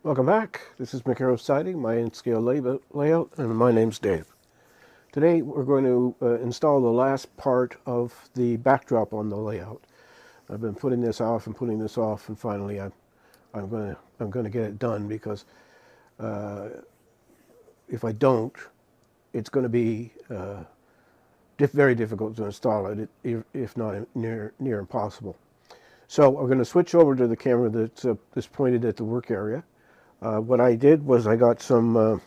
Welcome back. This is Pinnacle Siding, my in-scale layout, and my name's Dave. Today we're going to install the last part of the backdrop on the layout. I've been putting this off and putting this off, and finally I'm going to get it done because if I don't, it's going to be very difficult to install it, if not near impossible. So we're going to switch over to the camera that's pointed at the work area. What I did was I got some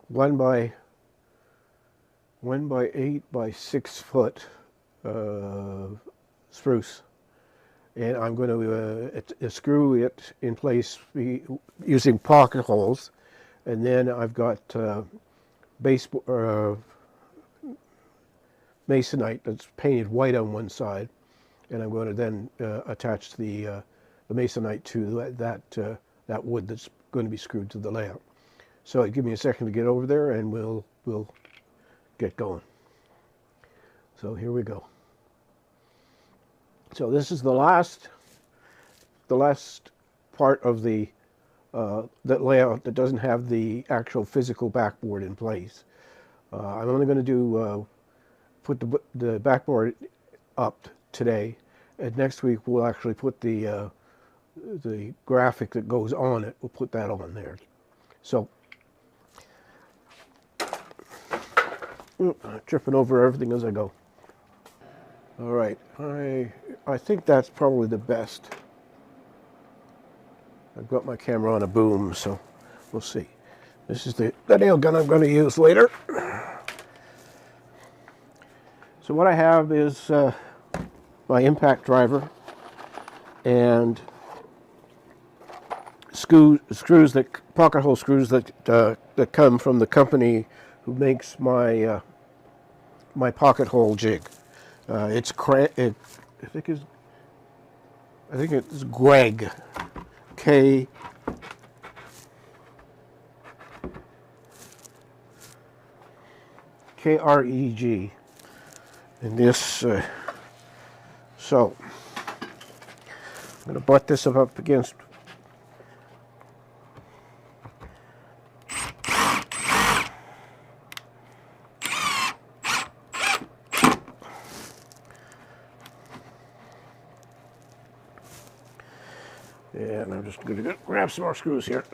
1 by 8 by 6 foot spruce, and I'm going to screw it in place using pocket holes, and then I've got masonite that's painted white on one side, and I'm going to then attach the masonite to that wood that's going to be screwed to the layout. So give me a second to get over there and we'll get going. So here we go. So this is the last part of the that layout that doesn't have the actual physical backboard in place. I'm only going to do put the backboard up today, and next week we'll actually put the graphic that goes on it. We'll put that on there. So, tripping over everything as I go. All right, I think that's probably the best. I've got my camera on a boom, so we'll see. This is the nail gun I'm going to use later. So what I have is my impact driver and pocket hole screws that come from the company who makes my my pocket hole jig. I think it's Greg, Kreg, and this. So I'm going to butt this up against. And I'm just going to grab some more screws here.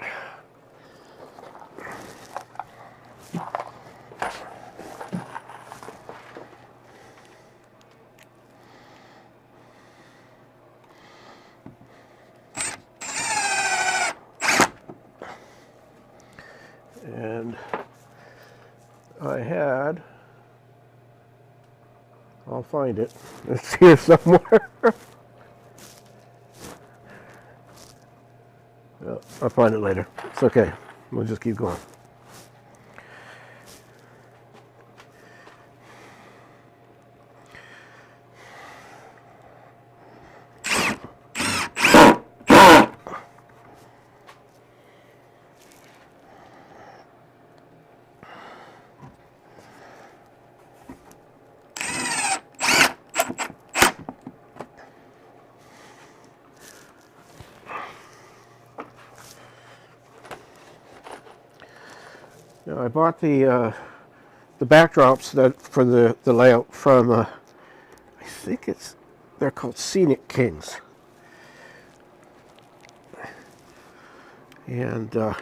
And I'll find it. It's here somewhere. I'll find it later. It's okay. We'll just keep going. Now, I bought the backdrops for the layout from I think they're called Scenic Kings, and all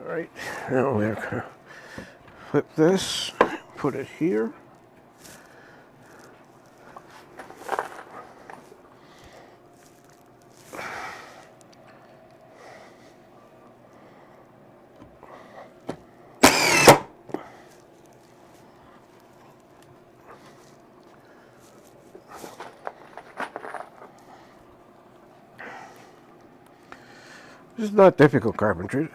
right, now we're gonna flip this, put it here. This is not difficult carpentry.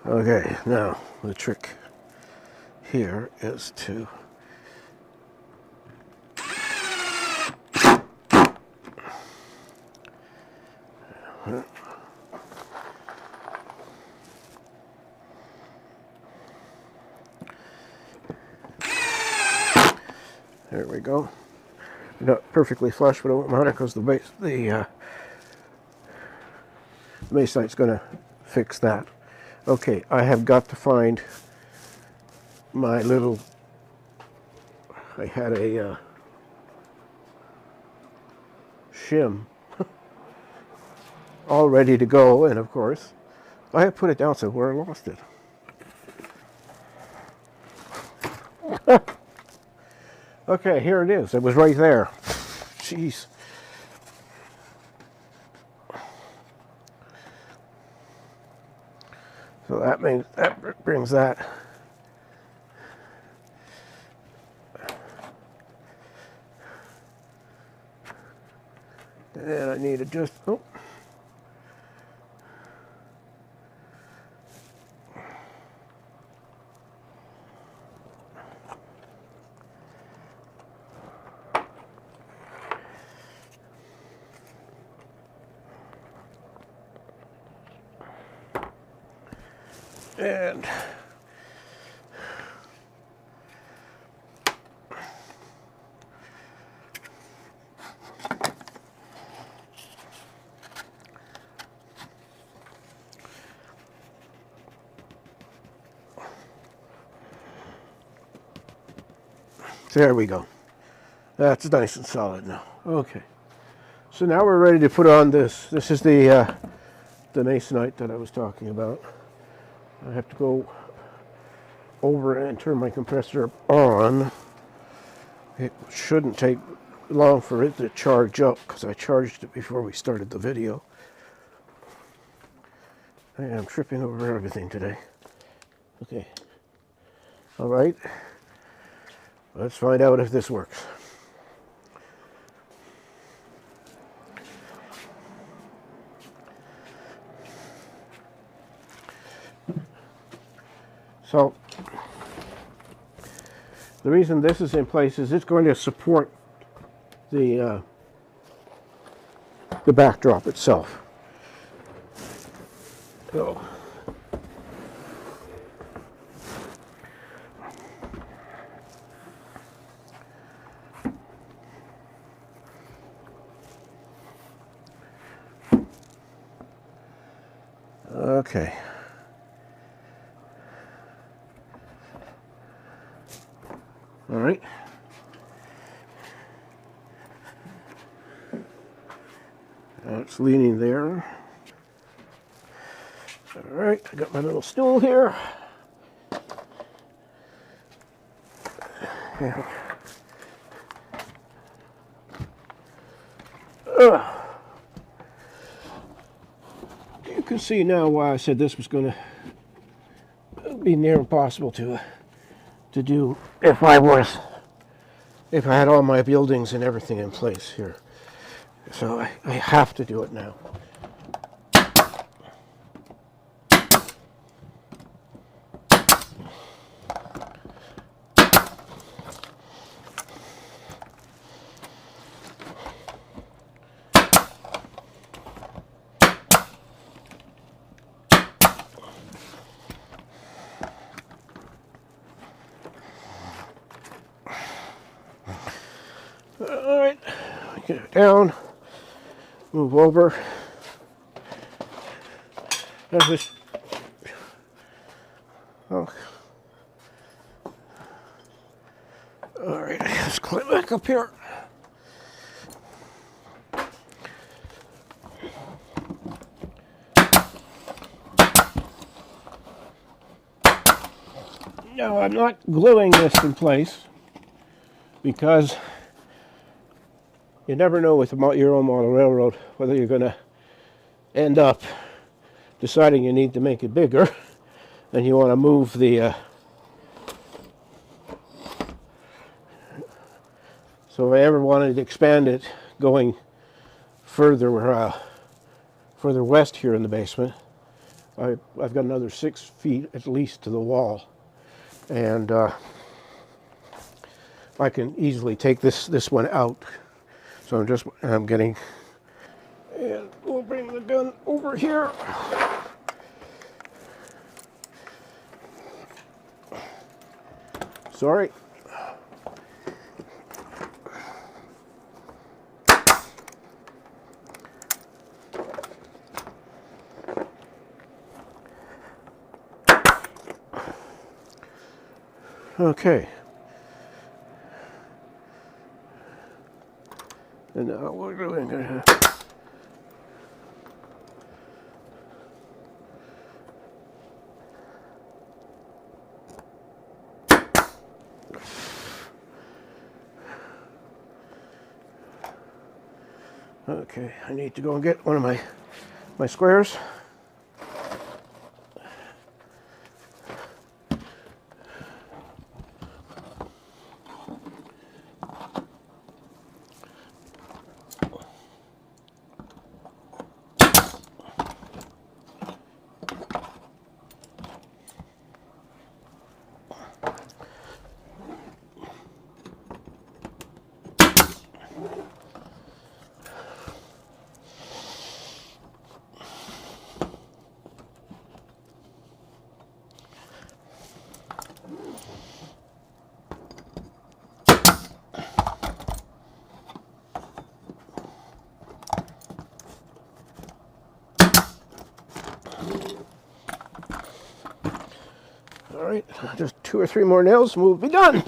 Okay, now the trick here is to There we go. Not perfectly flush, but it won't matter because the masonite's going to fix that. Okay, I have got to find my little. I had a shim all ready to go, and of course, I have put it down somewhere and lost it. Okay, here it is. It was right there. Jeez. So that means that brings that. And I need to just, oh. And there we go. That's nice and solid now. Okay. So now we're ready to put on this. This is the masonite that I was talking about. I have to go over and turn my compressor on. It shouldn't take long for it to charge up because I charged it before we started the video. I am tripping over everything today. Okay. All right. Let's find out if this works. So the reason this is in place is it's going to support the backdrop itself. So okay. All right. It's leaning there. All right, I got my little stool here. Yeah. You can see now why I said this was going to be near impossible to do if I had all my buildings and everything in place here. So I have to do it now. All right, get it down, move over. There's this. Oh. All right, let's climb back up here. Now I'm not gluing this in place because you never know with your own model railroad whether you're going to end up deciding you need to make it bigger and you want to move the so if I ever wanted to expand it going further west here in the basement, I've got another 6 feet at least to the wall, and I can easily take this one out. So I'm getting, and we'll bring the gun over here. Sorry. Okay. And now we're doing okay, I need to go and get one of my squares. All right, just 2 or 3 more nails and we'll be done.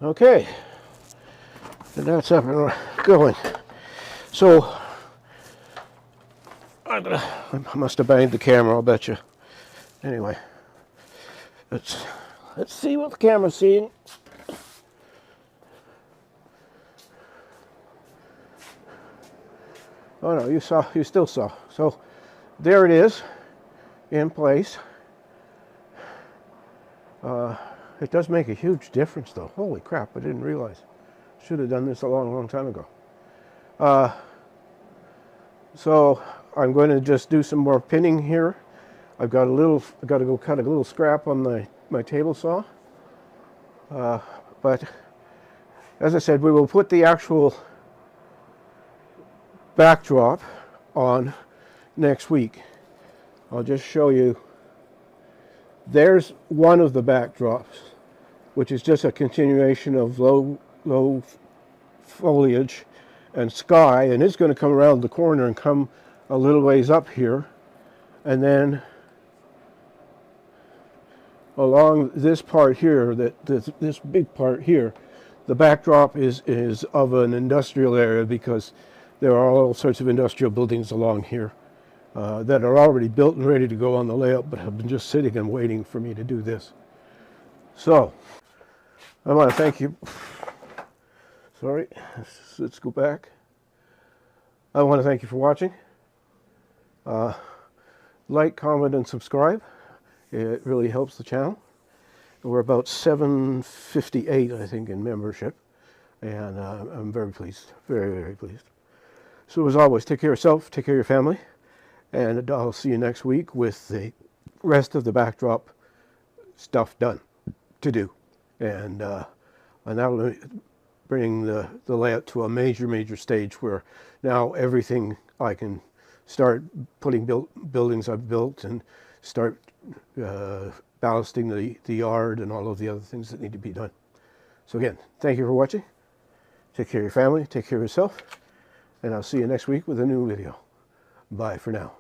Okay, and that's up and going. So, I must have banged the camera, I'll bet you. Anyway, let's see what the camera's seeing. Oh no, you still saw. So, there it is, in place. It does make a huge difference though. Holy crap, I didn't realize. Should have done this a long time ago. So I'm going to just do some more pinning here. I've got to go cut a little scrap on my table saw. But as I said, we will put the actual backdrop on next week. I'll just show you. There's one of the backdrops, which is just a continuation of low foliage and sky, and it's going to come around the corner and come a little ways up here, and then along this part here, this big part here, the backdrop is of an industrial area, because there are all sorts of industrial buildings along here that are already built and ready to go on the layout, but have been just sitting and waiting for me to do this. So I want to thank you. Sorry, let's go back. I want to thank you for watching. Like, comment, and subscribe. It really helps the channel. We're about 758, I think, in membership, and I'm very pleased, very pleased. So as always, take care of yourself, take care of your family, and I'll see you next week with the rest of the backdrop stuff done to do, and that'll bring the layout to a major stage where now everything I can start putting buildings I've built and start ballasting the yard and all of the other things that need to be done. So again, thank you for watching. Take care of your family, take care of yourself, and I'll see you next week with a new video. Bye for now.